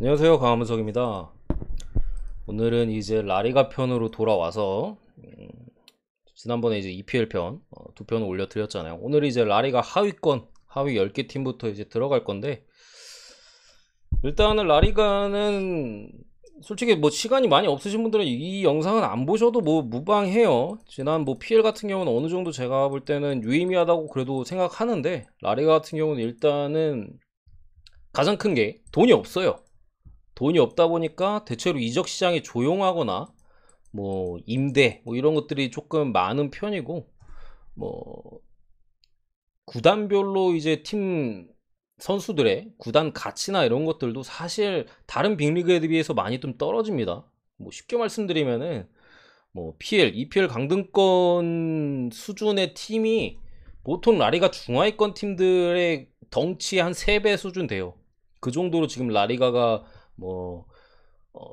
안녕하세요, 강하문석입니다. 오늘은 이제 라리가 편으로 돌아와서 지난번에 이제 EPL 편 두 편을 올려드렸잖아요. 오늘 이제 라리가 하위권 하위 10개 팀부터 이제 들어갈 건데, 일단은 라리가는 솔직히 뭐 시간이 많이 없으신 분들은 이 영상은 안 보셔도 뭐 무방해요. 지난 뭐 PL 같은 경우는 어느 정도 제가 볼 때는 유의미하다고 그래도 생각하는데, 라리가 같은 경우는 일단은 가장 큰 게 돈이 없어요. 돈이 없다 보니까 대체로 이적 시장이 조용하거나 뭐 임대 뭐 이런 것들이 조금 많은 편이고, 뭐 구단별로 이제 팀 선수들의 구단 가치나 이런 것들도 사실 다른 빅리그에 비해서 많이 좀 떨어집니다. 뭐 쉽게 말씀드리면은 뭐 PL, EPL 강등권 수준의 팀이 보통 라리가 중하위권 팀들의 덩치 한 3배 수준 돼요. 그 정도로 지금 라리가가 뭐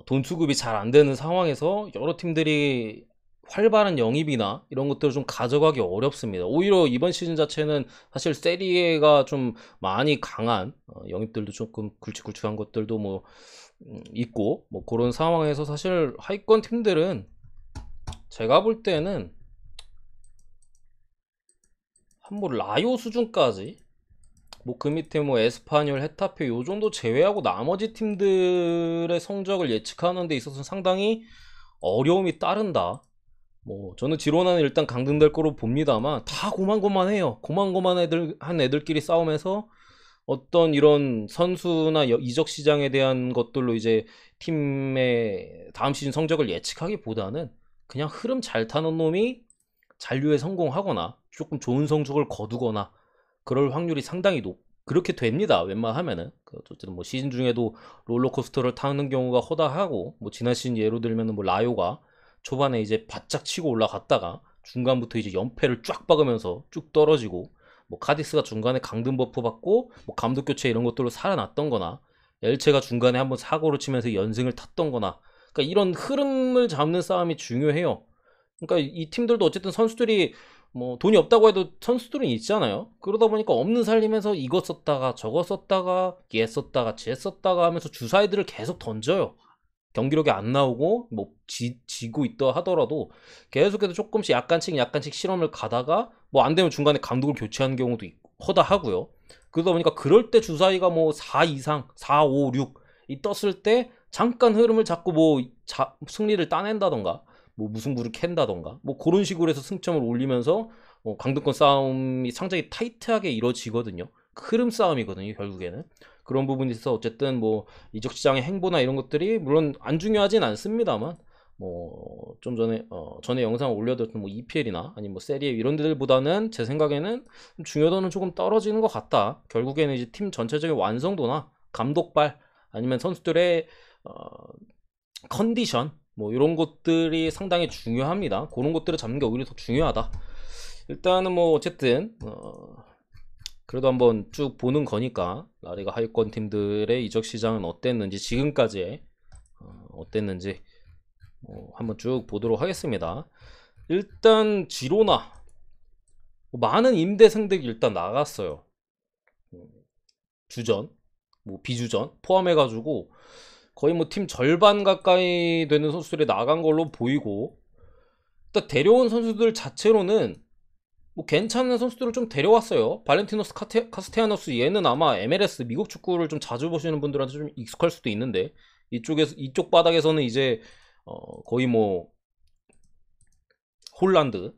돈 수급이 잘 안 되는 상황에서 여러 팀들이 활발한 영입이나 이런 것들을 좀 가져가기 어렵습니다. 오히려 이번 시즌 자체는 사실 세리에가 좀 많이 강한 영입들도 조금 굵직굵직한 것들도 뭐 있고, 뭐 그런 상황에서 사실 하위권 팀들은 제가 볼 때는 한 뭐 라요 수준까지, 뭐 그 밑에 뭐 에스파뇰, 헤타페 요 정도 제외하고 나머지 팀들의 성적을 예측하는 데 있어서 상당히 어려움이 따른다. 뭐 저는 지로나는 일단 강등될 거로 봅니다만, 다 고만고만해요. 고만고만 애들 한 애들끼리 싸우면서 어떤 이런 선수나 이적 시장에 대한 것들로 이제 팀의 다음 시즌 성적을 예측하기보다는 그냥 흐름 잘 타는 놈이 잔류에 성공하거나 조금 좋은 성적을 거두거나 그럴 확률이 상당히 그렇게 됩니다. 웬만하면은. 어쨌든 뭐 시즌 중에도 롤러코스터를 타는 경우가 허다하고, 뭐 지난 시즌 예로 들면은 뭐 라요가 초반에 이제 바짝 치고 올라갔다가 중간부터 이제 연패를 쫙 박으면서 쭉 떨어지고, 뭐 카디스가 중간에 강등 버프 받고 뭐 감독 교체 이런 것들로 살아났던 거나, 엘체가 중간에 한번 사고를 치면서 연승을 탔던 거나, 그러니까 이런 흐름을 잡는 싸움이 중요해요. 그러니까 이 팀들도 어쨌든 선수들이 뭐 돈이 없다고 해도 선수들은 있잖아요. 그러다 보니까 없는 살리면서 이거 썼다가 저거 썼다가 얘 썼다가 쟤 썼다가 하면서 주사위들을 계속 던져요. 경기력이 안 나오고 뭐 지고 있다 하더라도 계속해서 조금씩 약간씩 실험을 가다가 뭐 안 되면 중간에 감독을 교체하는 경우도 있고 허다하고요. 그러다 보니까 그럴 때 주사위가 뭐 4 이상, 4, 5, 6 이 떴을 때 잠깐 흐름을 잡고 뭐 승리를 따낸다던가 뭐 무승부를 캔다던가 뭐 그런 식으로 해서 승점을 올리면서 강등권 싸움이 상당히 타이트하게 이루어지거든요. 흐름 싸움이거든요, 결국에는. 그런 부분이 있어서 어쨌든 뭐 이적 시장의 행보나 이런 것들이 물론 안 중요하진 않습니다만, 뭐 좀 전에 영상 올려드렸던 뭐 EPL이나 아니면 뭐 세리에 이런 데들보다는 제 생각에는 중요도는 조금 떨어지는 것 같다. 결국에는 이제 팀 전체적인 완성도나 감독발 아니면 선수들의 어, 컨디션 뭐 이런 것들이 상당히 중요합니다. 그런 것들을 잡는 게 오히려 더 중요하다. 일단은 뭐 어쨌든 그래도 한번 쭉 보는 거니까 라리가 하위권 팀들의 이적 시장은 어땠는지, 지금까지 어땠는지 한번 쭉 보도록 하겠습니다. 일단 지로나 많은 임대생들이 일단 나갔어요. 주전, 뭐 비주전 포함해가지고 거의 뭐 팀 절반 가까이 되는 선수들이 나간 걸로 보이고, 일단 데려온 선수들 자체로는 뭐 괜찮은 선수들을 좀 데려왔어요. 발렌티노스 카스테야노스, 얘는 아마 MLS 미국 축구를 좀 자주 보시는 분들한테 좀 익숙할 수도 있는데, 이쪽 바닥에서는 이제 거의 뭐 홀란드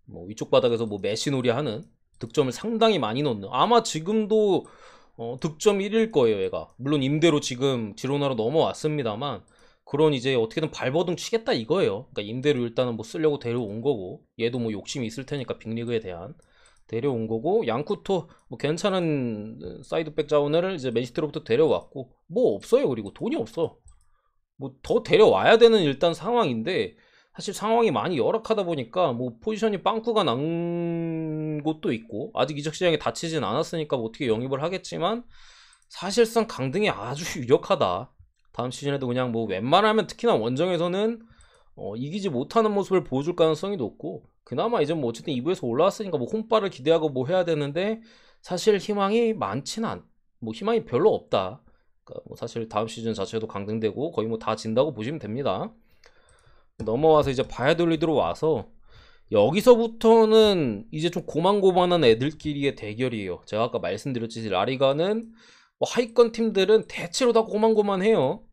뭐 이쪽 바닥에서 뭐 메시놀이 하는, 득점을 상당히 많이 넣는, 아마 지금도 득점 1일 거예요 얘가. 물론 임대로 지금 지로나로 넘어왔습니다만, 그런 이제 어떻게든 발버둥 치겠다 이거예요. 그러니까 임대로 일단은 뭐 쓰려고 데려온 거고, 얘도 뭐 욕심이 있을 테니까 빅리그에 대한 데려온 거고, 양쿠토 뭐 괜찮은 사이드백 자원을 이제 맨시티로부터 데려왔고, 뭐 없어요. 그리고 돈이 없어. 뭐 더 데려와야 되는 일단 상황인데, 사실 상황이 많이 열악하다 보니까 뭐 포지션이 빵꾸가 난 곳도 있고, 아직 이적 시장에 닫히진 않았으니까 뭐 어떻게 영입을 하겠지만, 사실상 강등이 아주 유력하다. 다음 시즌에도 그냥 뭐 웬만하면 특히나 원정에서는 이기지 못하는 모습을 보여줄 가능성이 높고, 그나마 이제 뭐 어쨌든 2부에서 올라왔으니까 뭐 홈발을 기대하고 뭐 해야 되는데, 사실 희망이 많지는 뭐 희망이 별로 없다. 그러니까 뭐 사실 다음 시즌 자체도 강등되고 거의 뭐 다 진다고 보시면 됩니다. 넘어와서 이제 바이아돌리드로 와서 여기서부터는 이제 좀 고만고만한 애들끼리의 대결이에요. 제가 아까 말씀드렸듯이 라리가는 뭐 하위권 팀들은 대체로 다 고만고만해요.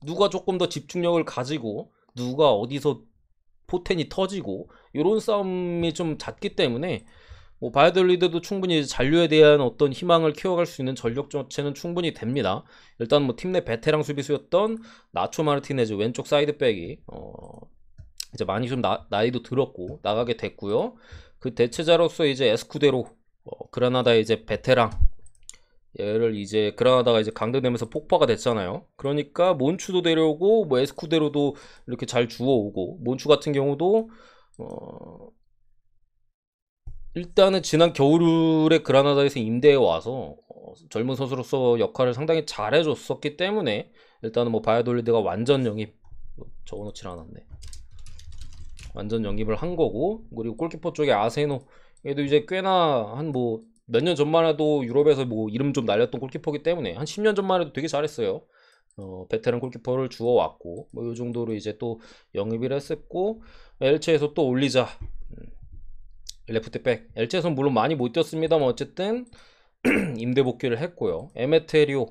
누가 조금 더 집중력을 가지고 누가 어디서 포텐이 터지고 이런 싸움이 좀 잦기 때문에 뭐 바이아돌리드도 충분히 잔류에 대한 어떤 희망을 키워갈 수 있는 전력 자체는 충분히 됩니다. 일단 뭐 팀 내 베테랑 수비수였던 나초 마르티네즈 왼쪽 사이드백이 이제 많이 좀 나이도 들었고 나가게 됐고요. 그 대체자로서 이제 에스쿠데로 그라나다의 이제 베테랑 얘를 이제 그라나다가 이제 강등되면서 폭파가 됐잖아요. 그러니까 몬추도 데려오고 뭐 에스쿠데로도 이렇게 잘 주워오고 몬추 같은 경우도 일단은 지난 겨울에 그라나다에서 임대해 와서 젊은 선수로서 역할을 상당히 잘해줬었기 때문에 일단은 뭐 바이아돌리드가 완전 영입 적어놓질 않았네. 완전 영입을 한 거고 그리고 골키퍼 쪽에 아세노 얘도 이제 꽤나 한 뭐 몇 년 전만 해도 유럽에서 뭐 이름 좀 날렸던 골키퍼기 때문에 한 10년 전만 해도 되게 잘했어요. 베테랑 골키퍼를 주워왔고 뭐 이 정도로 이제 또 영입을 했었고 엘체에서 또 올리자 레프트백 엘체에서는 물론 많이 못 뛰었습니다만 어쨌든 임대 복귀를 했고요. 에메테리오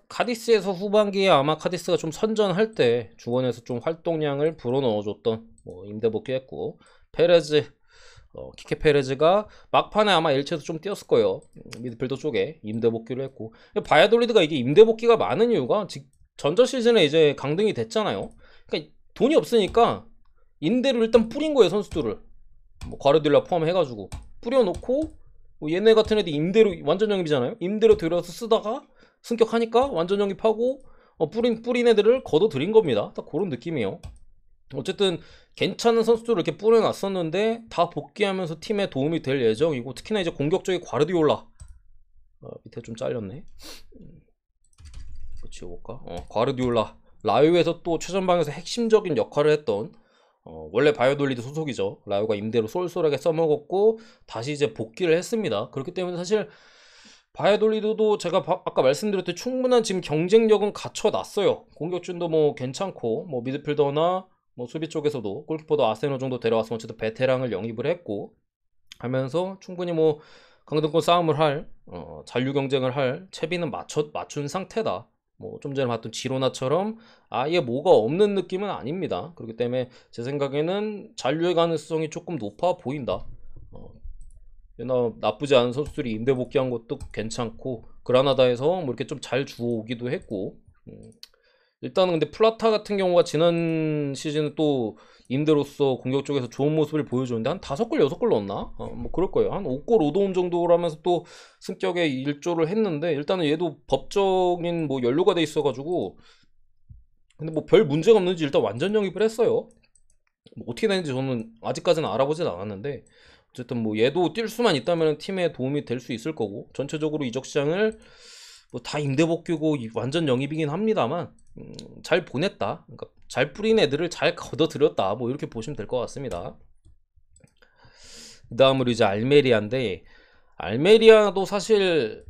카디스에서 후반기에 아마 카디스가 좀 선전할 때 주원에서 좀 활동량을 불어넣어줬던 뭐 임대 복귀했고 페레즈 키케 페레즈가 막판에 아마 엘체에서 좀 뛰었을 거예요. 미드필더 쪽에 임대 복귀를 했고 바이아돌리드가 이게 임대 복귀가 많은 이유가 전전 시즌에 이제 강등이 됐잖아요. 그러니까 돈이 없으니까 임대를 일단 뿌린 거예요. 선수들을 뭐 과르딜라 포함해가지고 뿌려놓고 뭐 얘네 같은 애들 임대로 완전 영입이잖아요. 임대로 들여서 쓰다가 승격하니까 완전 영입하고 뿌린 애들을 걷어들인 겁니다. 딱 그런 느낌이에요. 어쨌든 괜찮은 선수들을 이렇게 뿌려놨었는데 다 복귀하면서 팀에 도움이 될 예정이고 특히나 이제 공격적인 과르디올라 밑에 좀 잘렸네. 지워볼까? 과르디올라 라요에서 또 최전방에서 핵심적인 역할을 했던 원래 바이아돌리드 소속이죠. 라요가 임대로 쏠쏠하게 써먹었고 다시 이제 복귀를 했습니다. 그렇기 때문에 사실 바이아돌리드도 제가 아까 말씀드렸듯이 충분한 지금 경쟁력은 갖춰놨어요. 공격진도 뭐 괜찮고 뭐 미드필더나 뭐 수비 쪽에서도 골키퍼도 아세노 정도 데려왔으면 어쨌든 베테랑을 영입을 했고 하면서 충분히 뭐 강등권 싸움을 할 잔류 경쟁을 할 채비는 맞춘 상태다. 뭐 좀 전에 봤던 지로나처럼 아예 뭐가 없는 느낌은 아닙니다. 그렇기 때문에 제 생각에는 잔류의 가능성이 조금 높아 보인다. 나쁘지 않은 선수들이 임대 복귀한 것도 괜찮고 그라나다에서 뭐 이렇게 좀 잘 주워오기도 했고 일단은 근데 플라타 같은 경우가 지난 시즌은 또 임대로서 공격 쪽에서 좋은 모습을 보여줬는데 한 5골 6골 넣었나? 뭐 그럴 거예요. 한 5골 5도움 정도로 하면서 또 승격에 일조를 했는데 일단은 얘도 법적인 뭐 연루가 돼 있어가지고 근데 뭐 별 문제가 없는지 일단 완전 영입을 했어요. 뭐 어떻게 되는지 저는 아직까지는 알아보진 않았는데 어쨌든 뭐 얘도 뛸 수만 있다면 팀에 도움이 될 수 있을 거고 전체적으로 이적 시장을 뭐 다 임대 복귀고 완전 영입이긴 합니다만 잘 보냈다. 그러니까 잘 뿌린 애들을 잘 걷어들였다. 뭐 이렇게 보시면 될 것 같습니다. 그 다음으로 이제 알메리아인데 알메리아도 사실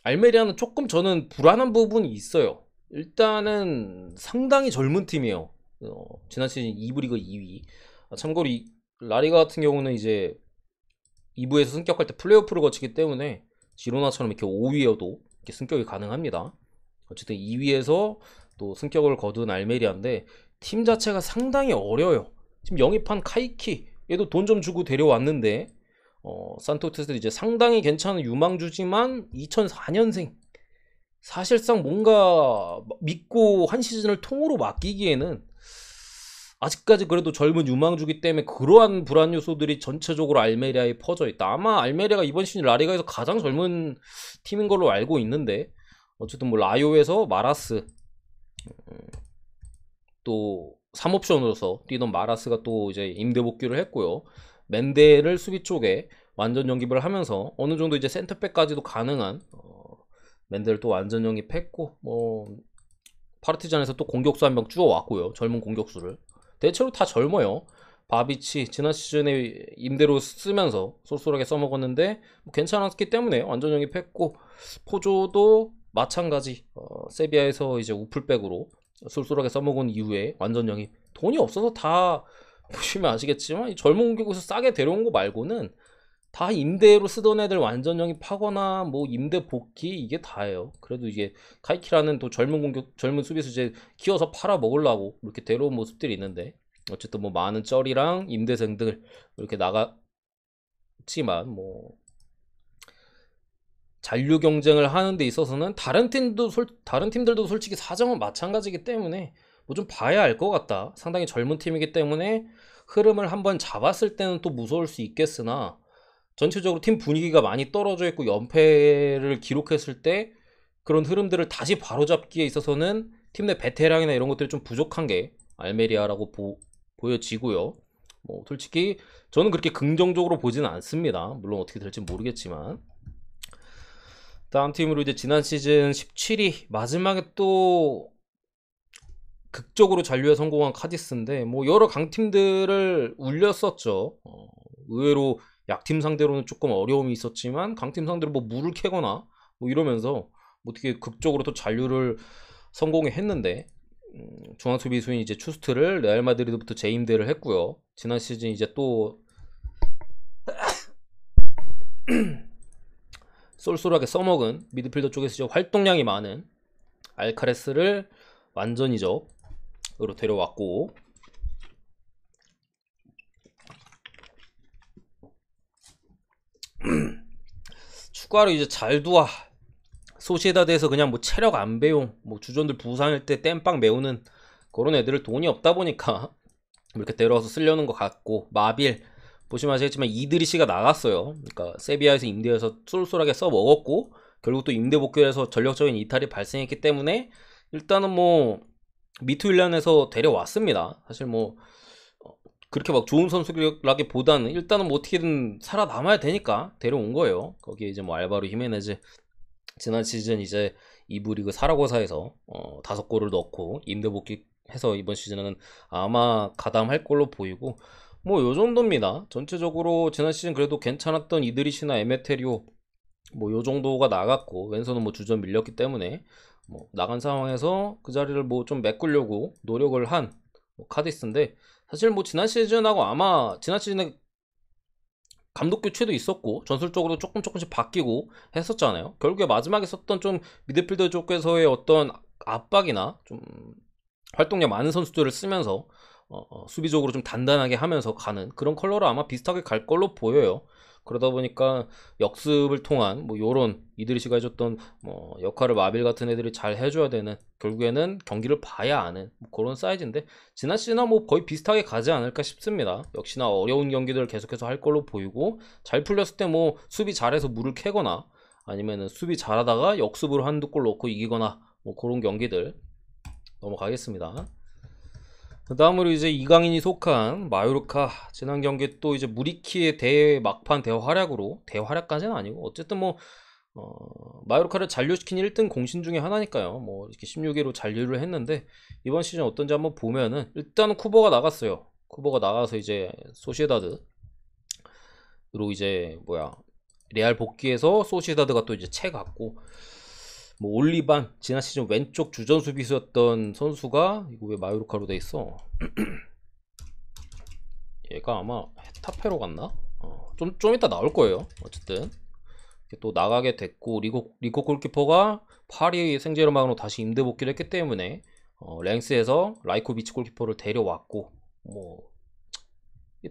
알메리아는 조금 저는 불안한 부분이 있어요. 일단은 상당히 젊은 팀이에요. 지난 시즌 2부 리그 2위. 참고로 라리가 같은 경우는 이제 2부에서 승격할 때 플레이오프를 거치기 때문에 지로나처럼 이렇게 5위여도 이렇게 승격이 가능합니다. 어쨌든 2위에서 또 승격을 거둔 알메리아인데 팀 자체가 상당히 어려요. 지금 영입한 카이키 얘도 돈 좀 주고 데려왔는데 산토스도 이제 상당히 괜찮은 유망주지만 2004년생 사실상 뭔가 믿고 한 시즌을 통으로 맡기기에는 아직까지 그래도 젊은 유망주기 때문에 그러한 불안 요소들이 전체적으로 알메리아에 퍼져 있다. 아마 알메리아가 이번 시즌 라리가에서 가장 젊은 팀인 걸로 알고 있는데 어쨌든 뭐 라요에서 마라스 또 3옵션으로서 뛰던 마라스가 또 이제 임대 복귀를 했고요. 맨데를 수비 쪽에 완전 영입을 하면서 어느 정도 이제 센터백까지도 가능한 맨데를 또 완전 영입했고 뭐 파르티잔에서 또 공격수 한 명 주워왔고요. 젊은 공격수를 대체로 다 젊어요. 바비치 지난 시즌에 임대로 쓰면서 쏠쏠하게 써먹었는데 뭐 괜찮았기 때문에 완전 영입했고 포조도 마찬가지 세비야에서 이제 우풀백으로 쏠쏠하게 써먹은 이후에 완전 영입. 돈이 없어서 다 보시면 아시겠지만 이 젊은 공격에서 싸게 데려온 거 말고는 다 임대로 쓰던 애들 완전 영입하거나 뭐 임대 복귀 이게 다예요. 그래도 이게 카이키라는 또 젊은 수비수 이제 키워서 팔아 먹으려고 이렇게 데려온 모습들이 있는데 어쨌든 뭐 많은 쩔이랑 임대생들 이렇게 나갔지만 뭐 잔류 경쟁을 하는 데 있어서는 다른 팀들도 솔직히 사정은 마찬가지이기 때문에 뭐 좀 봐야 알 것 같다. 상당히 젊은 팀이기 때문에 흐름을 한번 잡았을 때는 또 무서울 수 있겠으나 전체적으로 팀 분위기가 많이 떨어져 있고 연패를 기록했을 때 그런 흐름들을 다시 바로잡기에 있어서는 팀 내 베테랑이나 이런 것들이 좀 부족한 게 알메리아라고 보여지고요. 뭐 솔직히 저는 그렇게 긍정적으로 보지는 않습니다. 물론 어떻게 될지 모르겠지만. 다음 팀으로 이제 지난 시즌 17위 마지막에 또 극적으로 잔류에 성공한 카디스인데 뭐 여러 강팀들을 울렸었죠. 의외로 약팀 상대로는 조금 어려움이 있었지만 강팀 상대로 뭐 물을 캐거나 뭐 이러면서 뭐 어떻게 극적으로 또 잔류를 성공했는데 중앙 수비수인 이제 추스트를 레알 마드리드부터 재임대를 했고요. 지난 시즌 이제 또 쏠쏠하게 써먹은 미드필더 쪽에서 활동량이 많은 알카레스를 완전 이적으로 데려왔고 추가로 이제 잘두아 소시에다드에서 그냥 뭐 체력 안 배용 뭐 주전들 부상일 때 땜빵 메우는 그런 애들을 돈이 없다 보니까 이렇게 데려와서 쓰려는 것 같고 마빌 보시면 아시겠지만 이드리시가 나갔어요. 그러니까 세비야에서 임대해서 쏠쏠하게 써먹었고 결국 또 임대 복귀해서 전력적인 이탈이 발생했기 때문에 일단은 뭐 미투일란에서 데려왔습니다. 사실 뭐 그렇게 막 좋은 선수라기보다는 일단은 뭐 어떻게든 살아남아야 되니까 데려온 거예요. 거기에 이제 뭐 알바로 히메네즈 지난 시즌 이제 2부 리그 사라고사에서 5골을 넣고 임대 복귀해서 이번 시즌은 아마 가담할 걸로 보이고 뭐 요 정도입니다. 전체적으로 지난 시즌 그래도 괜찮았던 이드리시나 에메테리오 뭐 요 정도가 나갔고 왼손은 뭐 주전 밀렸기 때문에 뭐 나간 상황에서 그 자리를 뭐 좀 메꾸려고 노력을 한 카디스인데 사실 뭐 지난 시즌하고 아마 지난 시즌에 감독 교체도 있었고 전술적으로 조금씩 바뀌고 했었잖아요. 결국에 마지막에 썼던 좀 미드필더 쪽에서의 어떤 압박이나 좀 활동량 많은 선수들을 쓰면서 수비적으로 좀 단단하게 하면서 가는 그런 컬러로 아마 비슷하게 갈 걸로 보여요. 그러다 보니까 역습을 통한 뭐 요런 이드리시가 해줬던 뭐 역할을 마빌 같은 애들이 잘 해줘야 되는 결국에는 경기를 봐야 아는 뭐 그런 사이즈인데 지난 시즌이나 뭐 거의 비슷하게 가지 않을까 싶습니다. 역시나 어려운 경기들을 계속해서 할 걸로 보이고 잘 풀렸을 때 뭐 수비 잘해서 물을 캐거나 아니면은 수비 잘하다가 역습으로 한두 골 넣고 이기거나 뭐 그런 경기들 넘어가겠습니다. 그 다음으로 이제 이강인이 속한 마요르카 지난 경기 또 이제 무리키의 막판 대활약까지는 아니고 어쨌든 뭐 마요르카를 잔류시킨 1등 공신 중에 하나니까요. 뭐 이렇게 16위로 잔류를 했는데 이번 시즌 어떤지 한번 보면은 일단은 쿠버가 나갔어요. 쿠버가 나가서 이제 소시에다드로 이제 레알 복귀해서 소시에다드가 또 이제 채 갔고 뭐 올리반 지난 시즌 왼쪽 주전 수비수였던 선수가 이거 왜 마요르카로 돼 있어? 얘가 아마 헤타페로 갔나? 좀 이따 나올 거예요. 어쨌든 또 나가게 됐고 리코 골키퍼가 파리 생제르맹으로 다시 임대 복귀를 했기 때문에 랭스에서 라이코비치 골키퍼를 데려왔고 뭐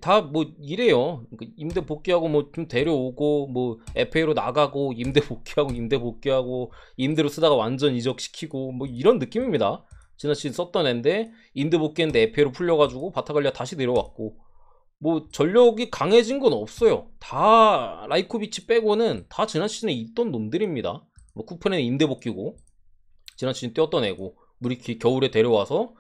다 뭐 이래요. 임대 복귀하고 뭐 좀 데려오고 뭐 FA로 나가고 임대 복귀하고 임대로 쓰다가 완전 이적시키고 뭐 이런 느낌입니다. 지난 시즌 썼던 앤데 임대 복귀했는데 FA로 풀려가지고 바타갈리아 다시 내려왔고 뭐 전력이 강해진 건 없어요. 다 라이코비치 빼고는 다 지난 시즌에 있던 놈들입니다. 뭐 쿠프네는 임대 복귀고 지난 시즌 뛰었던 애고 무리키 겨울에 데려와서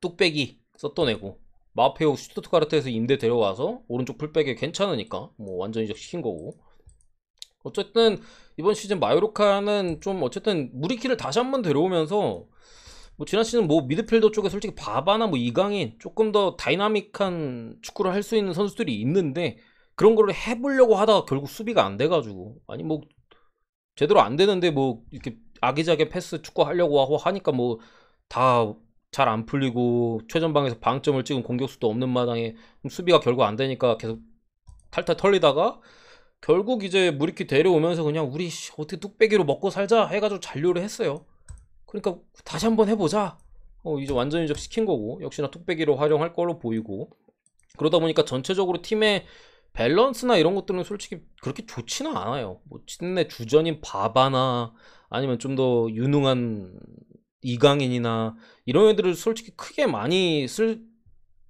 뚝배기 썼던 애고 마페오 슈투트가르트에서 임대 데려와서 오른쪽 풀백에 괜찮으니까 뭐 완전 이적 시킨 거고 어쨌든 이번 시즌 마요르카는 좀 어쨌든 무리키를 다시 한번 데려오면서 뭐 지난 시즌 뭐 미드필더 쪽에 솔직히 바바나 뭐 이강인 조금 더 다이나믹한 축구를 할 수 있는 선수들이 있는데 그런 거를 해보려고 하다가 결국 수비가 안 돼가지고 아니 뭐 제대로 안 되는데 뭐 이렇게 아기자기 패스 축구 하려고 하고 하니까 뭐 다 잘 안 풀리고 최전방에서 방점을 찍은 공격수도 없는 마당에 수비가 결국 안 되니까 계속 탈탈 털리다가 결국 이제 무리키 데려오면서 그냥 우리 어떻게 뚝배기로 먹고 살자 해가지고 잔류를 했어요. 그러니까 다시 한번 해보자. 이제 완전 이적 시킨 거고 역시나 뚝배기로 활용할 걸로 보이고 그러다 보니까 전체적으로 팀의 밸런스나 이런 것들은 솔직히 그렇게 좋지는 않아요. 뭐 팀내 주전인 바바나 아니면 좀 더 유능한 이강인이나 이런 애들을 솔직히 크게 많이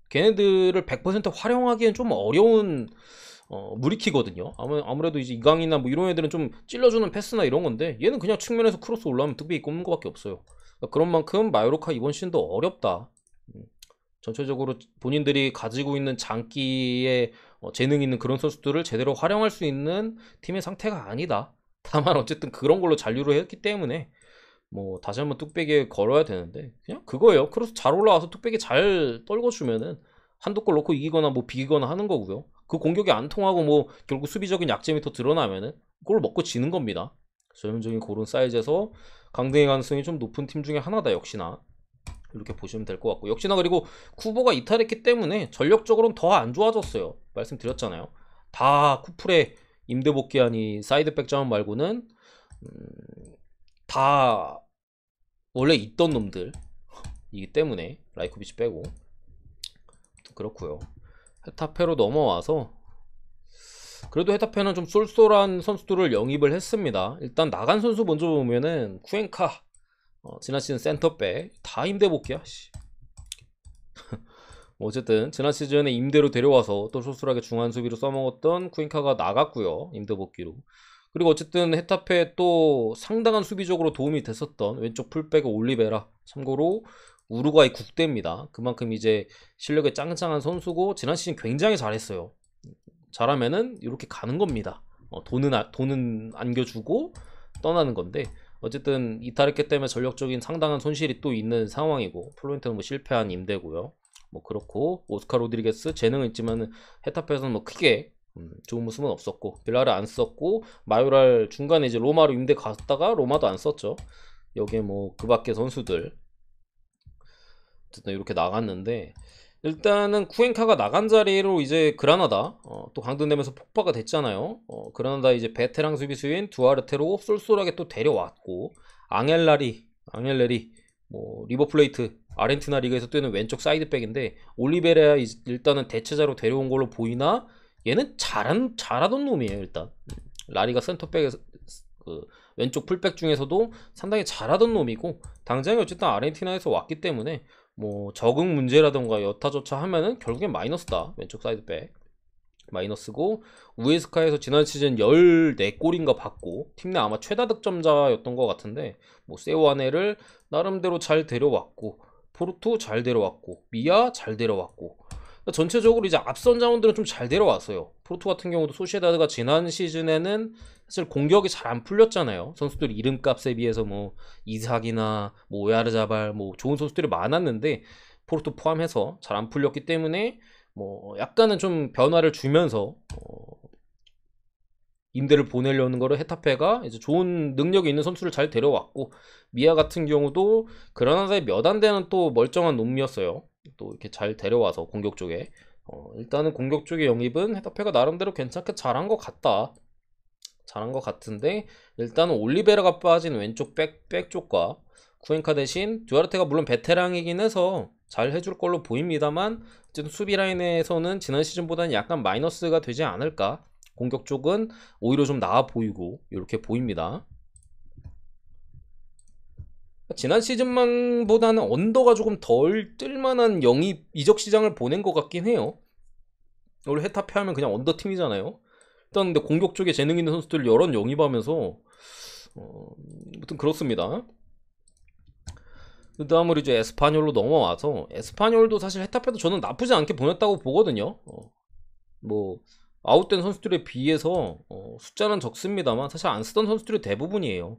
걔네들을 100% 활용하기엔 좀 어려운 무리키거든요. 아무래도 이제 이강인이나 뭐 이런 애들은 좀 찔러주는 패스나 이런 건데 얘는 그냥 측면에서 크로스 올라오면 뚝배기 꼽는 것밖에 없어요. 그러니까 그런 만큼 마요르카 이번 시즌도 어렵다. 전체적으로 본인들이 가지고 있는 장기에 재능 있는 그런 선수들을 제대로 활용할 수 있는 팀의 상태가 아니다. 다만 어쨌든 그런 걸로 잔류를 했기 때문에 뭐 다시 한번 뚝배기에 걸어야 되는데 그냥 그거예요. 크로스 잘 올라와서 뚝배기 잘 떨궈주면은 한두 골 넣고 이기거나 뭐 비기거나 하는 거고요. 그 공격이 안 통하고 뭐 결국 수비적인 약점이 더 드러나면은 골 먹고 지는 겁니다. 전형적인 그런 사이즈에서 강등의 가능성이 좀 높은 팀 중에 하나다 역시나. 이렇게 보시면 될 것 같고 역시나 그리고 쿠보가 이탈했기 때문에 전력적으로는 더 안 좋아졌어요. 말씀드렸잖아요. 다 쿠플의 임대 복귀하니 사이드백 자원 말고는 다 원래 있던 놈들이기 때문에 라이코비치 빼고 그렇고요. 헤타페로 넘어와서 그래도 헤타페는 좀 쏠쏠한 선수들을 영입을 했습니다. 일단 나간 선수 먼저 보면은 쿠엔카 지난 시즌 센터백 다 임대 복귀야. 어쨌든 지난 시즌에 임대로 데려와서 또 소술하게 중앙 수비로 써먹었던 쿠엔카가 나갔고요. 임대 복귀로. 그리고 어쨌든 헤타페에 또 상당한 수비적으로 도움이 됐었던 왼쪽 풀백 올리베라. 참고로 우루과이 국대입니다. 그만큼 이제 실력이 짱짱한 선수고 지난 시즌 굉장히 잘했어요. 잘하면은 이렇게 가는 겁니다. 돈은 안겨주고 떠나는 건데 어쨌든 이탈했기 때문에 전력적인 상당한 손실이 또 있는 상황이고 플로렌티노는 뭐 실패한 임대고요. 뭐 그렇고 오스카 로드리게스 재능은 있지만 헤타페에서는 뭐 크게 좋은 모습은 없었고 빌라를 안 썼고 마요랄 중간에 이제 로마로 임대 갔다가 로마도 안 썼죠. 여기에 뭐 그 밖에 선수들 어쨌든 이렇게 나갔는데 일단은 쿠엔카가 나간 자리로 이제 그라나다 또 강등되면서 폭파가 됐잖아요. 그라나다 이제 베테랑 수비수인 두아르테로 쏠쏠하게 또 데려왔고 앙헬레리 뭐 리버플레이트 아르헨티나 리그에서 뛰는 왼쪽 사이드백인데 올리베라 일단은 대체자로 데려온 걸로 보이나 얘는 잘하던 놈이에요. 일단 라리가 센터백에서 그 왼쪽 풀백 중에서도 상당히 잘하던 놈이고 당장에 어쨌든 아르헨티나에서 왔기 때문에 뭐 적응 문제라던가 여타저타 하면은 결국엔 마이너스다. 왼쪽 사이드백 마이너스고 우에스카에서 지난 시즌 14골인가 받고 팀 내 아마 최다 득점자였던 것 같은데 뭐 세오아네를 나름대로 잘 데려왔고 포르투 잘 데려왔고 미아 잘 데려왔고 전체적으로 이제 앞선 자원들은 좀 잘 데려왔어요. 포르투 같은 경우도 소시에다드가 지난 시즌에는 사실 공격이 잘 안 풀렸잖아요. 선수들 이름값에 비해서 뭐 이삭이나 뭐 오야르자발 뭐 좋은 선수들이 많았는데 포르투 포함해서 잘 안 풀렸기 때문에 뭐 약간은 좀 변화를 주면서 임대를 보내려는 거를 헤타페가 이제 좋은 능력이 있는 선수를 잘 데려왔고 미아 같은 경우도 그라나다의 몇 안 되는 또 멀쩡한 놈이었어요. 또 이렇게 잘 데려와서 공격 쪽에 일단은 공격 쪽의 영입은 헤타페가 나름대로 괜찮게 잘한 것 같다. 잘한 것 같은데 일단은 올리베라가 빠진 왼쪽 백 쪽과 쿠엔카 대신 듀아르테가 물론 베테랑이긴 해서 잘 해줄 걸로 보입니다만 어쨌든 수비 라인에서는 지난 시즌보다는 약간 마이너스가 되지 않을까. 공격 쪽은 오히려 좀 나아 보이고 이렇게 보입니다. 지난 시즌만보다는 언더가 조금 덜 뜰만한 영입 이적 시장을 보낸 것 같긴 해요. 원래 헤타페 하면 그냥 언더 팀이잖아요. 일단 근데 공격 쪽에 재능 있는 선수들을 여러 영입하면서 아무튼 그렇습니다. 그 다음으로 이제 에스파뇰로 넘어와서 에스파뇰도 사실 헤타페도 저는 나쁘지 않게 보냈다고 보거든요. 뭐 아웃된 선수들에 비해서 숫자는 적습니다만 사실 안 쓰던 선수들이 대부분이에요.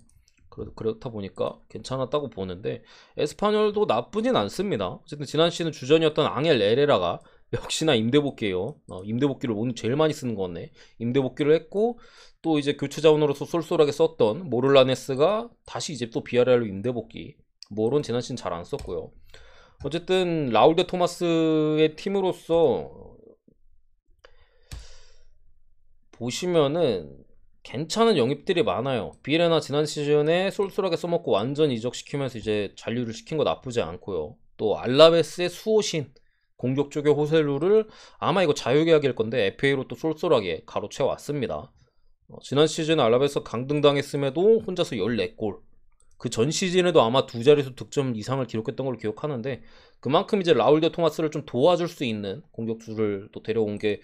그렇다 보니까 괜찮았다고 보는데 에스파뇰도 나쁘진 않습니다. 어쨌든 지난 시즌 주전이었던 앙헬 에레라가 역시나 임대 복귀예요. 임대 복귀를 오늘 제일 많이 쓰는 거 같네. 임대 복귀를 했고 또 이제 교체 자원으로서 쏠쏠하게 썼던 모를라네스가 다시 이제 또 비아레알로 임대 복귀. 모론 지난 시즌 잘 안 썼고요. 어쨌든 라울 데 토마스의 팀으로서 보시면은 괜찮은 영입들이 많아요. 비에레나 지난 시즌에 쏠쏠하게 써먹고 완전 이적시키면서 이제 잔류를 시킨 거 나쁘지 않고요. 또 알라베스의 수호신 공격 쪽의 호셀루를 아마 이거 자유계약일 건데 FA로 또 쏠쏠하게 가로채 왔습니다. 지난 시즌에 알라베스 강등당했음에도 혼자서 14골. 그 전 시즌에도 아마 두 자릿수 득점 이상을 기록했던 걸로 기억하는데 그만큼 이제 라울 데 토마스를 좀 도와줄 수 있는 공격수를 또 데려온 게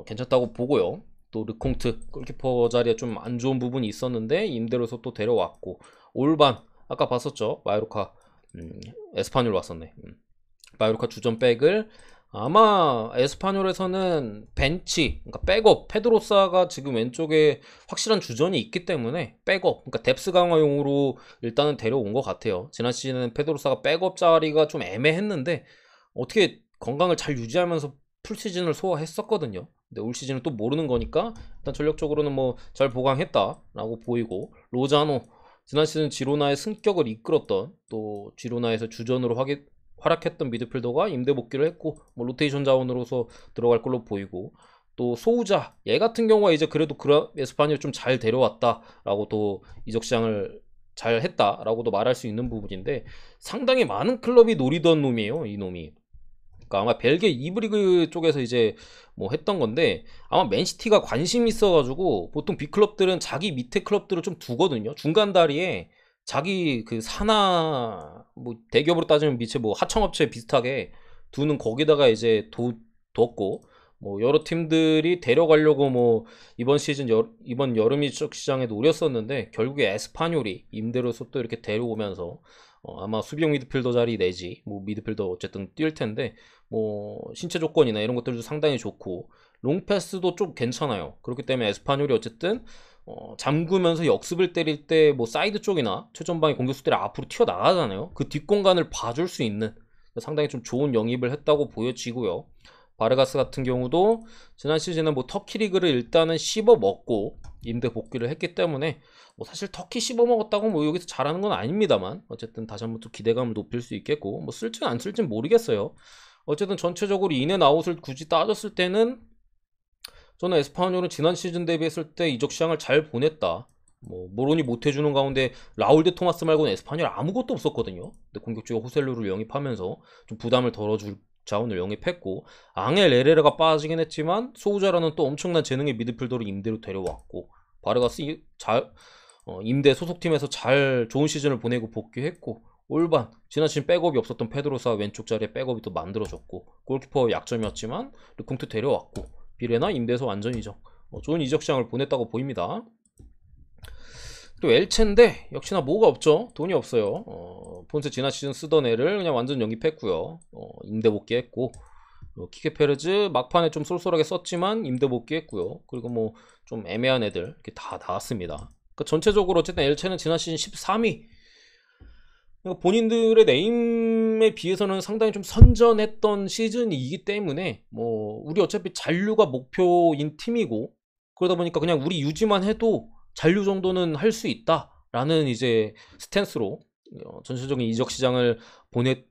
괜찮다고 보고요. 또 르콩트 골키퍼 자리에 좀 안 좋은 부분이 있었는데 임대로서 또 데려왔고 올반 아까 봤었죠. 마요르카 에스파뇰 왔었네. 마요르카 주전백을 아마 에스파뇰에서는 벤치 그러니까 백업 페드로사가 지금 왼쪽에 확실한 주전이 있기 때문에 백업 그러니까 뎁스 강화용으로 일단은 데려온 것 같아요. 지난 시즌은 페드로사가 백업 자리가 좀 애매했는데 어떻게 건강을 잘 유지하면서 풀시즌을 소화했었거든요. 근데 올 시즌은 또 모르는 거니까 일단 전력적으로는 뭐 잘 보강했다라고 보이고 로자노 지난 시즌 지로나의 승격을 이끌었던 또 지로나에서 주전으로 활약했던 미드필더가 임대 복귀를 했고 뭐 로테이션 자원으로서 들어갈 걸로 보이고 또 소우자 얘 같은 경우가 이제 그래도 에스파뇰 좀 잘 데려왔다라고 또 이적 시장을 잘 했다라고도 말할 수 있는 부분인데 상당히 많은 클럽이 노리던 놈이에요 이 놈이. 그러니까 아마 벨기에 2부 리그 쪽에서 이제 뭐 했던 건데 아마 맨시티가 관심이 있어가지고 보통 빅클럽들은 자기 밑에 클럽들을 좀 두거든요. 중간 다리에 자기 그 산하 뭐 대기업으로 따지면 밑에 뭐 하청업체 비슷하게 두는 거기다가 이제 뒀고 뭐 여러 팀들이 데려가려고 뭐 이번 시즌 이번 여름 이적 시장에 노렸었는데 결국에 에스파뇰이 임대로서 또 이렇게 데려오면서 아마 수비형 미드필더 자리 내지 뭐 미드필더 어쨌든 뛸 텐데 뭐 신체 조건이나 이런 것들도 상당히 좋고 롱패스도 좀 괜찮아요. 그렇기 때문에 에스파뇰이 어쨌든 잠그면서 역습을 때릴 때 뭐 사이드 쪽이나 최전방의 공격수들이 앞으로 튀어나가잖아요. 그 뒷공간을 봐줄 수 있는 상당히 좀 좋은 영입을 했다고 보여지고요. 바르가스 같은 경우도 지난 시즌에 뭐 터키 리그를 일단은 씹어먹고 임대 복귀를 했기 때문에 뭐 사실 터키 씹어먹었다고 뭐 여기서 잘하는 건 아닙니다만 어쨌든 다시 한번 또 기대감을 높일 수 있겠고 뭐 쓸지는 안 쓸지는 모르겠어요. 어쨌든 전체적으로 인앤 아웃을 굳이 따졌을 때는 저는 에스파뇰은 지난 시즌 대비했을 때 이적 시장을 잘 보냈다. 뭐 모론이 못해주는 가운데 라울 데 토마스 말고는 에스파뇰 아무것도 없었거든요. 근데 공격적으로 호셀루를 영입하면서 좀 부담을 덜어줄 자원을 영입했고 앙헬 에레라가 빠지긴 했지만 소우자라는 또 엄청난 재능의 미드필더를 임대로 데려왔고 바르가스 임대 소속팀에서 잘 좋은 시즌을 보내고 복귀했고 올반 지난 시즌 백업이 없었던 페드로사 왼쪽 자리에 백업이 또 만들어졌고 골키퍼 약점이었지만 르콩트 데려왔고 비레나 임대에서 완전 이적 좋은 이적 시장을 보냈다고 보입니다. 또 엘체인데 역시나 뭐가 없죠. 돈이 없어요. 폰세 지난 시즌 쓰던 애를 그냥 완전 영입했고요. 임대 복귀했고 키케 페르즈 막판에 좀 쏠쏠하게 썼지만 임대 복귀했고요. 그리고 뭐 좀 애매한 애들 이렇게 다 나왔습니다. 그러니까 전체적으로 어쨌든 엘체는 지난 시즌 13위. 그러니까 본인들의 네임에 비해서는 상당히 좀 선전했던 시즌이기 때문에 뭐 우리 어차피 잔류가 목표인 팀이고 그러다 보니까 그냥 우리 유지만 해도 잔류 정도는 할 수 있다라는 이제 스탠스로 전체적인 이적 시장을 보낸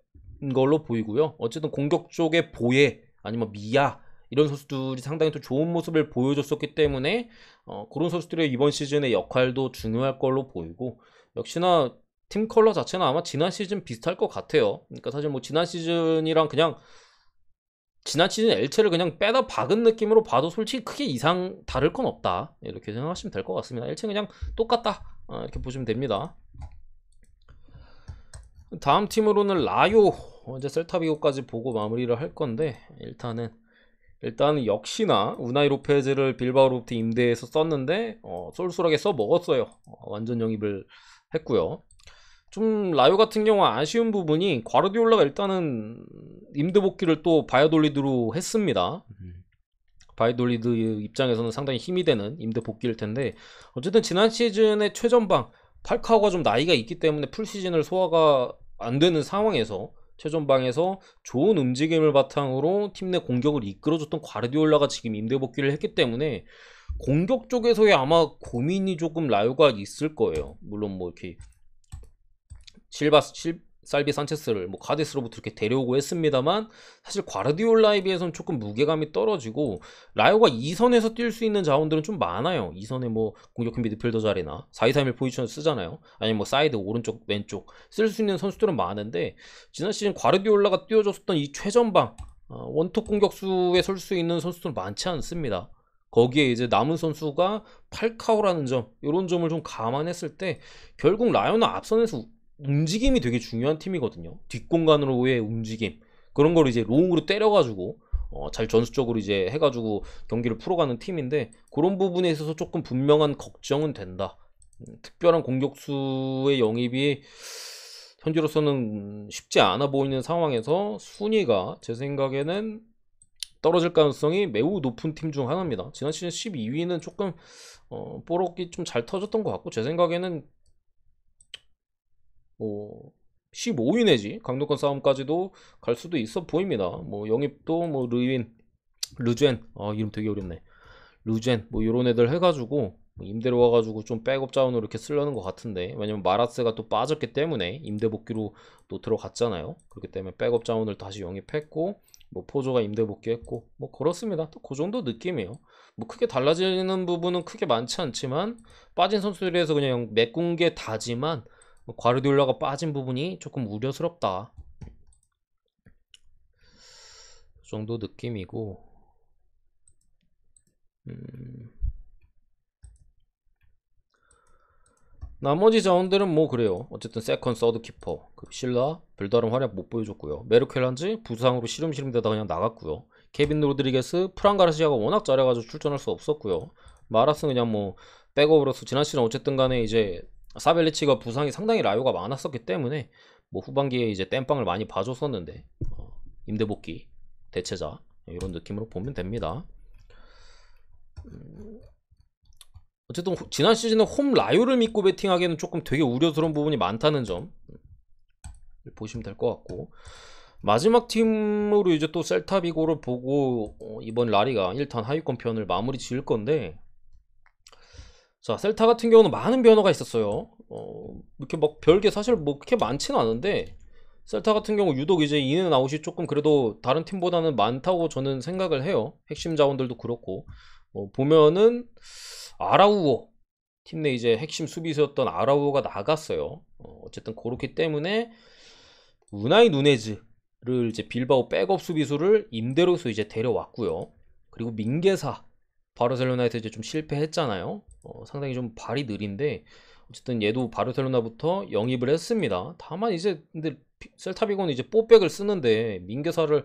걸로 보이고요. 어쨌든 공격 쪽에 보예 아니면 미야 이런 선수들이 상당히 또 좋은 모습을 보여줬었기 때문에 그런 선수들의 이번 시즌의 역할도 중요할 걸로 보이고 역시나 팀 컬러 자체는 아마 지난 시즌 비슷할 것 같아요. 그러니까 사실 뭐 지난 시즌이랑 그냥 지난 시즌 엘체를 그냥 빼다 박은 느낌으로 봐도 솔직히 크게 이상 다를 건 없다 이렇게 생각하시면 될 것 같습니다. 엘체 그냥 똑같다 이렇게 보시면 됩니다. 다음 팀으로는 라요 이제 셀타비고까지 보고 마무리를 할 건데 일단은 역시나 우나이 로페즈를 빌바오 로테 임대해서 썼는데 쏠쏠하게 써먹었어요. 완전 영입을 했고요. 좀 라요 같은 경우 아쉬운 부분이 과르디올라가 일단은 임대 복귀를 또 바이아돌리드로 했습니다. 바이아돌리드 입장에서는 상당히 힘이 되는 임대 복귀일 텐데 어쨌든 지난 시즌의 최전방 팔카오가 좀 나이가 있기 때문에 풀시즌을 소화가 안 되는 상황에서 최전방에서 좋은 움직임을 바탕으로 팀 내 공격을 이끌어줬던 과르디올라가 지금 임대 복귀를 했기 때문에 공격 쪽에서의 아마 고민이 조금 라요가 있을 거예요. 물론 뭐 이렇게 살비 산체스를 뭐 카디스로부터 이렇게 데려오고 했습니다만 사실 과르디올라에 비해서는 조금 무게감이 떨어지고 라요가 2선에서 뛸 수 있는 자원들은 좀 많아요. 2선에 뭐 공격형 미드필더 자리나 4-2-3-1 포지션을 쓰잖아요. 아니면 뭐 사이드 오른쪽 왼쪽 쓸 수 있는 선수들은 많은데 지난 시즌 과르디올라가 띄워줬었던 이 최전방 원톱 공격수에 설 수 있는 선수들은 많지 않습니다. 거기에 이제 남은 선수가 팔카오라는 점, 이런 점을 좀 감안했을 때 결국 라요는 앞선에서 움직임이 되게 중요한 팀이거든요. 뒷공간으로의 움직임, 그런 걸 이제 롱으로 때려가지고 잘 전술적으로 이제 해가지고 경기를 풀어가는 팀인데 그런 부분에 있어서 조금 분명한 걱정은 된다. 특별한 공격수의 영입이 현재로서는 쉽지 않아 보이는 상황에서 순위가 제 생각에는 떨어질 가능성이 매우 높은 팀 중 하나입니다. 지난 시즌 12위는 조금 뽀록이 좀 잘 터졌던 것 같고 제 생각에는 뭐 15위 내지 강등권 싸움까지도 갈 수도 있어 보입니다. 뭐 영입도 뭐 르젠 이름 되게 어렵네. 르젠 뭐 요런 애들 해가지고 임대로 와가지고 좀 백업 자원으로 이렇게 쓰려는 것 같은데 왜냐면 마라스가 또 빠졌기 때문에 임대 복귀로 또 들어갔잖아요. 그렇기 때문에 백업 자원을 다시 영입했고 뭐 포조가 임대 복귀했고 뭐 그렇습니다. 또 그 정도 느낌이에요. 뭐 크게 달라지는 부분은 크게 많지 않지만 빠진 선수들에서 그냥 메꾼 게 다지만 과르디올라가 빠진 부분이 조금 우려스럽다. 그 정도 느낌이고 나머지 자원들은 뭐 그래요. 어쨌든 세컨, 서드 키퍼 실라 별다른 활약 못 보여줬고요. 메르켈란지 부상으로 시름시름 되다 그냥 나갔고요. 케빈 로드리게스, 프란 가르시아가 워낙 잘해가지고 출전할 수 없었고요. 마라스는 그냥 뭐 백업으로서 지난 시즌 어쨌든 간에 이제 사벨리치가 부상이 상당히 라요가 많았었기 때문에 뭐 후반기에 이제 땜빵을 많이 봐줬었는데 임대복귀 대체자 이런 느낌으로 보면 됩니다. 어쨌든 지난 시즌에 홈 라요를 믿고 베팅하기에는 조금 되게 우려스러운 부분이 많다는 점 보시면 될 것 같고 마지막 팀으로 이제 또 셀타비고를 보고 이번 라리가 1탄 하위권 편을 마무리 지을 건데 자 셀타 같은 경우는 많은 변화가 있었어요. 이렇게 막 별게 사실 뭐 그렇게 많지는 않은데 셀타 같은 경우 유독 이제 인앤 아웃이 조금 그래도 다른 팀보다는 많다고 저는 생각을 해요. 핵심 자원들도 그렇고 보면은 아라우오 팀 내 이제 핵심 수비수였던 아라우오가 나갔어요. 어쨌든 그렇기 때문에 우나이 누네즈를 이제 빌바오 백업 수비수를 임대로서 이제 데려왔고요. 그리고 민게사 바르셀로나에서 이제 좀 실패했잖아요. 상당히 좀 발이 느린데 어쨌든 얘도 바르셀로나부터 영입을 했습니다. 다만 이제 근데 셀타비고는 이제 뽀백을 쓰는데 민게사를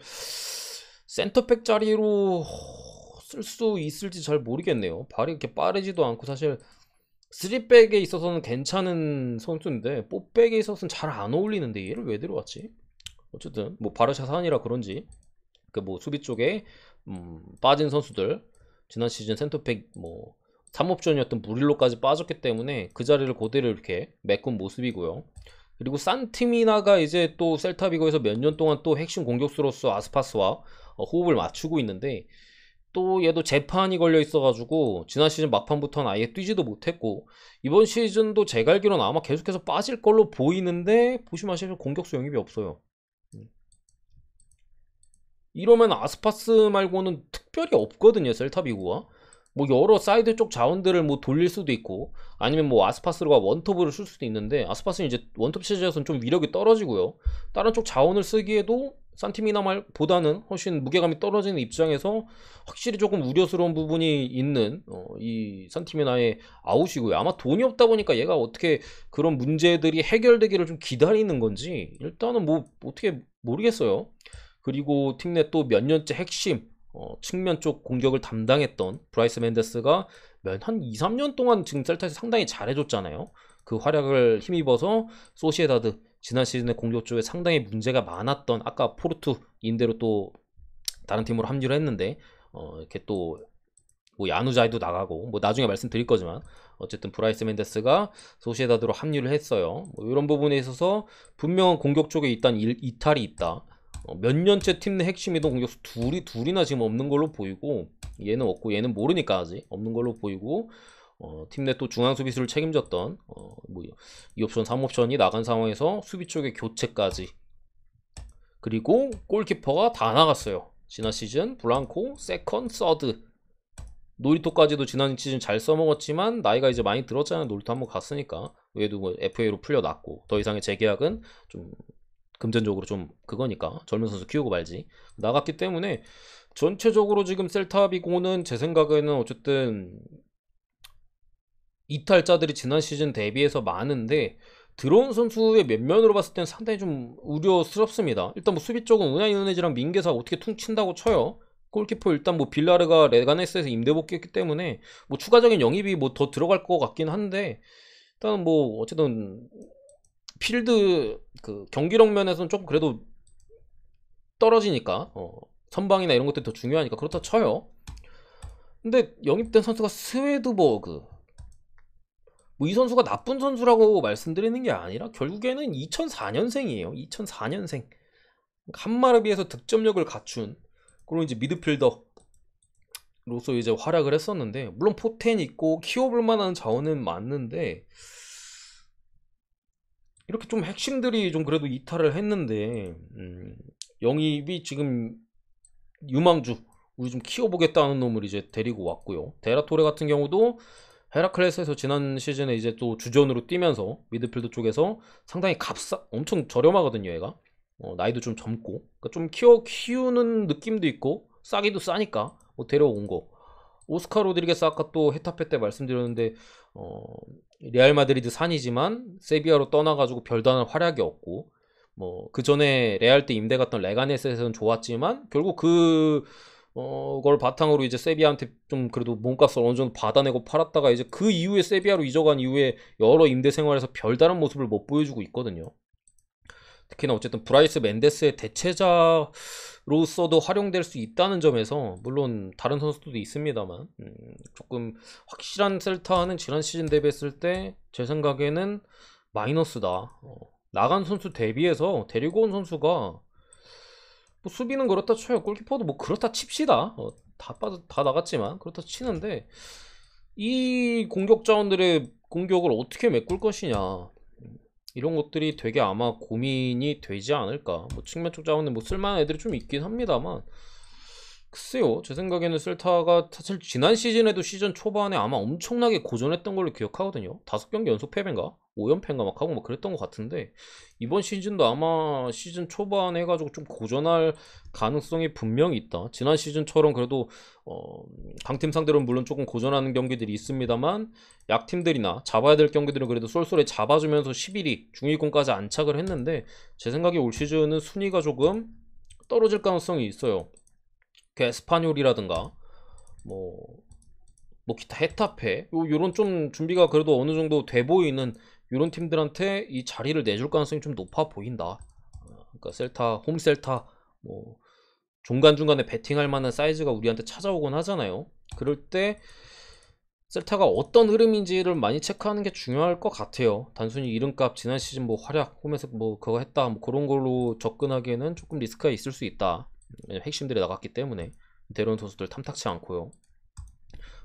센터백 자리로 쓸 수 있을지 잘 모르겠네요. 발이 그렇게 빠르지도 않고 사실 3백에 있어서는 괜찮은 선수인데 뽀백에 있어서는 잘 안 어울리는데 얘를 왜 데려왔지? 어쨌든 뭐 바르샤 산이라 그런지 그 뭐 수비 쪽에 빠진 선수들 지난 시즌 센터백 뭐 3옵션이었던 무릴로까지 빠졌기 때문에 그 자리를 그대로 이렇게 메꾼 모습이고요. 그리고 산티미나가 이제 또 셀타비고에서 몇 년 동안 또 핵심 공격수로서 아스파스와 호흡을 맞추고 있는데 또 얘도 재판이 걸려 있어가지고 지난 시즌 막판부터는 아예 뛰지도 못했고 이번 시즌도 제가 알기로는 아마 계속해서 빠질 걸로 보이는데 보시면 아시죠? 공격수 영입이 없어요. 이러면 아스파스 말고는 특별히 없거든요. 셀타비고가 뭐 여러 사이드 쪽 자원들을 뭐 돌릴 수도 있고 아니면 뭐 아스파스가 원톱으로 쓸 수도 있는데 아스파스는 이제 원톱 체제에서는 좀 위력이 떨어지고요. 다른 쪽 자원을 쓰기에도 산티미나 보다는 훨씬 무게감이 떨어지는 입장에서 확실히 조금 우려스러운 부분이 있는 이 산티미나의 아웃이고요. 아마 돈이 없다 보니까 얘가 어떻게 그런 문제들이 해결되기를 좀 기다리는 건지 일단은 뭐 어떻게 모르겠어요. 그리고 팀 내 또 몇 년째 핵심 측면 쪽 공격을 담당했던 브라이스 맨데스가 한 2, 3년 동안 지금 셀타에서 상당히 잘해줬잖아요. 그 활약을 힘입어서 소시에다드 지난 시즌에 공격 쪽에 상당히 문제가 많았던 아까 포르투 임대로 또 다른 팀으로 합류를 했는데 이렇게 또 뭐 야누자이도 나가고 뭐 나중에 말씀드릴 거지만 어쨌든 브라이스 멘데스가 소시에다드로 합류를 했어요. 뭐 이런 부분에 있어서 분명한 공격 쪽에 일단 이탈이 있다. 몇 년째 팀 내 핵심 이동 공격수 둘이나 지금 없는 걸로 보이고, 얘는 없고 얘는 모르니까 아직 없는 걸로 보이고, 팀 내 또 중앙 수비수를 책임졌던 뭐 2옵션 3옵션이 나간 상황에서 수비 쪽에 교체까지, 그리고 골키퍼가 다 나갔어요. 지난 시즌 블랑코, 세컨, 서드, 노리토까지도 지난 시즌 잘 써먹었지만 나이가 이제 많이 들었잖아요. 노리토 한번 갔으니까. 외에도 뭐 FA로 풀려났고, 더 이상의 재계약은 좀 금전적으로 좀 그거니까 젊은 선수 키우고 말지 나갔기 때문에, 전체적으로 지금 셀타비고는 제 생각에는 어쨌든 이탈자들이 지난 시즌 대비해서 많은데, 들어온 선수의 면면으로 봤을 땐 상당히 좀 우려스럽습니다. 일단 뭐 수비 쪽은 우나이 누네즈랑 민게사 어떻게 퉁친다고 쳐요. 골키퍼 일단 뭐 빌라르가 레가네스에서 임대 복귀했기 때문에 뭐 추가적인 영입이 뭐 더 들어갈 것 같긴 한데, 일단 뭐 어쨌든 필드 그 경기력 면에서는 조금 그래도 떨어지니까 선방이나 이런 것들이 더 중요하니까 그렇다 쳐요. 근데 영입된 선수가 스웨드버그, 뭐 이 선수가 나쁜 선수라고 말씀드리는 게 아니라 결국에는 2004년생이에요. 2004년생. 한마르비에서 득점력을 갖춘 그리고 이제 미드필더로서 이제 활약을 했었는데, 물론 포텐 있고 키워볼 만한 자원은 맞는데, 이렇게 좀 핵심들이 좀 그래도 이탈을 했는데, 영입이 지금 유망주, 우리 좀 키워보겠다는 놈을 이제 데리고 왔고요. 데라토레 같은 경우도 헤라클레스에서 지난 시즌에 이제 또 주전으로 뛰면서 미드필드 쪽에서 상당히 엄청 저렴하거든요, 얘가. 나이도 좀 젊고, 그러니까 좀 키우는 느낌도 있고 싸기도 싸니까 뭐 데려온 거. 오스카 로드리게스 아까 또 헤타페 때 말씀드렸는데, 레알 마드리드 산이지만 세비야로 떠나가지고 별다른 활약이 없고, 뭐 그 전에 레알 때 임대 갔던 레가네스에서는 좋았지만 결국 걸 바탕으로 이제 세비야한테 좀 그래도 몸값을 어느 정도 받아내고 팔았다가 이제 그 이후에 세비야로 이적한 이후에 여러 임대 생활에서 별다른 모습을 못 보여주고 있거든요. 특히나 어쨌든 브라이스 멘데스의 대체자로서도 활용될 수 있다는 점에서, 물론 다른 선수들도 있습니다만, 조금 확실한 셀타는 지난 시즌 대비했을 때 제 생각에는 마이너스다. 나간 선수 대비해서 데리고 온 선수가, 뭐 수비는 그렇다 쳐요. 골키퍼도 뭐 그렇다 칩시다. 다 나갔지만 그렇다 치는데, 이 공격 자원들의 공격을 어떻게 메꿀 것이냐, 이런 것들이 되게 아마 고민이 되지 않을까. 뭐 측면 쪽 자원은 뭐 쓸만한 애들이 좀 있긴 합니다만, 글쎄요, 제 생각에는 셀타가 사실 지난 시즌에도 시즌 초반에 아마 엄청나게 고전했던 걸로 기억하거든요. 5경기 연속 패배인가 5연패인가 막 하고 뭐 그랬던 것 같은데, 이번 시즌도 아마 시즌 초반에 해가지고 좀 고전할 가능성이 분명히 있다. 지난 시즌처럼 그래도 강팀 상대로는 물론 조금 고전하는 경기들이 있습니다만, 약팀들이나 잡아야 될 경기들은 그래도 쏠쏠히 잡아주면서 11위 중위권까지 안착을 했는데, 제 생각에 올 시즌은 순위가 조금 떨어질 가능성이 있어요. 그 에스파뇰이라든가 뭐, 뭐 기타 헤타페 요런 좀 준비가 그래도 어느 정도 돼 보이는 요런 팀들한테 이 자리를 내줄 가능성이 좀 높아 보인다. 그러니까 셀타, 홈셀타 뭐 중간중간에 배팅할 만한 사이즈가 우리한테 찾아오곤 하잖아요. 그럴 때 셀타가 어떤 흐름인지를 많이 체크하는 게 중요할 것 같아요. 단순히 이름값, 지난 시즌 뭐 활약, 홈에서 뭐 그거 했다, 뭐 그런 걸로 접근하기에는 조금 리스크가 있을 수 있다. 핵심들이 나갔기 때문에 데려온 선수들 탐탁치 않고요.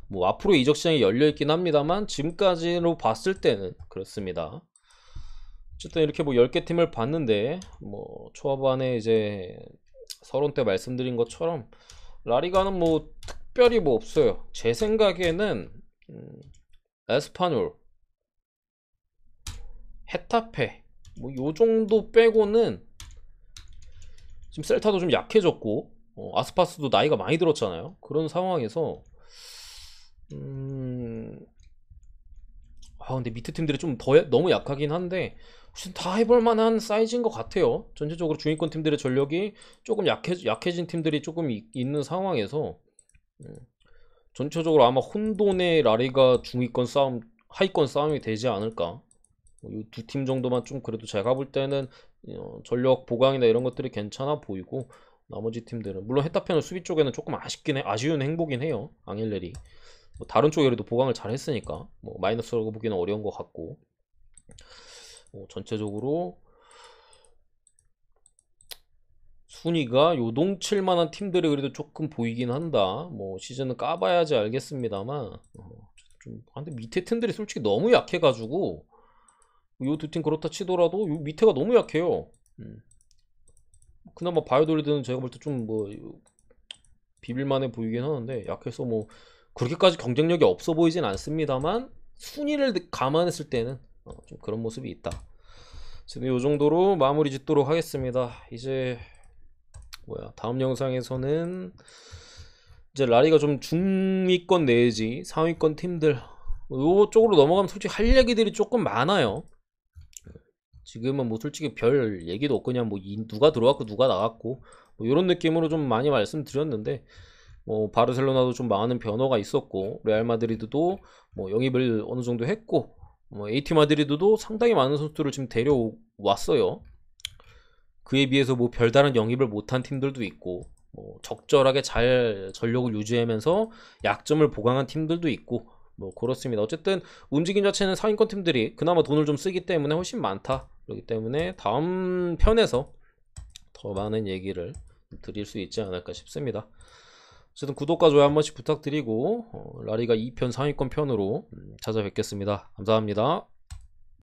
뭐 앞으로 이적 시장이 열려있긴 합니다만 지금까지로 봤을 때는 그렇습니다. 어쨌든 이렇게 뭐 10개 팀을 봤는데, 뭐 초반에 이제 서론 때 말씀드린 것처럼 라리가는 뭐 특별히 뭐 없어요. 제 생각에는 에스파뇰, 헤타페 뭐 요정도 빼고는, 지금 셀타도 좀 약해졌고 아스파스도 나이가 많이 들었잖아요. 그런 상황에서 근데 밑에 팀들이 좀 너무 약하긴 한데 혹시 다 해볼 만한 사이즈인 것 같아요. 전체적으로 중위권 팀들의 전력이 조금 약해진 팀들이 조금 있는 상황에서 전체적으로 아마 혼돈의 라리가 중위권 싸움, 하위권 싸움이 되지 않을까. 이 두 팀 정도만 좀 그래도 제가 볼 때는 전력 보강이나 이런 것들이 괜찮아 보이고, 나머지 팀들은 물론 헤타페는 수비 쪽에는 조금 아쉬운 행보긴 해요. 앙헬레리 뭐 다른 쪽에도 보강을 잘 했으니까 뭐 마이너스라고 보기는 어려운 것 같고 전체적으로 순위가 요동칠 만한 팀들이 그래도 조금 보이긴 한다. 뭐 시즌은 까봐야지 알겠습니다만 근데 밑에 팀들이 솔직히 너무 약해가지고 요 두 팀 그렇다 치더라도 요 밑에가 너무 약해요. 그나마 바이오돌리드는 제가 볼 때 좀 뭐 비빌만해 보이긴 하는데 약해서 뭐 그렇게까지 경쟁력이 없어 보이진 않습니다만 순위를 감안했을 때는 좀 그런 모습이 있다. 지금 요 정도로 마무리 짓도록 하겠습니다. 이제 다음 영상에서는 이제 라리가 좀 중위권 내지 상위권 팀들 요 쪽으로 넘어가면 솔직히 할 얘기들이 조금 많아요. 지금은 뭐 솔직히 별 얘기도 없고 그냥 뭐 누가 들어왔고 누가 나갔고 뭐 이런 느낌으로 좀 많이 말씀드렸는데 바르셀로나도 좀 많은 변화가 있었고 레알 마드리드도 뭐 영입을 어느 정도 했고 AT 마드리드도 상당히 많은 선수들을 지금 데려왔어요. 그에 비해서 뭐 별다른 영입을 못한 팀들도 있고 적절하게 잘 전력을 유지하면서 약점을 보강한 팀들도 있고 뭐 그렇습니다. 어쨌든 움직임 자체는 상위권 팀들이 그나마 돈을 좀 쓰기 때문에 훨씬 많다. 그렇기 때문에 다음 편에서 더 많은 얘기를 드릴 수 있지 않을까 싶습니다. 어쨌든 구독과 좋아요 한 번씩 부탁드리고 라리가 2편 상위권 편으로 찾아뵙겠습니다. 감사합니다.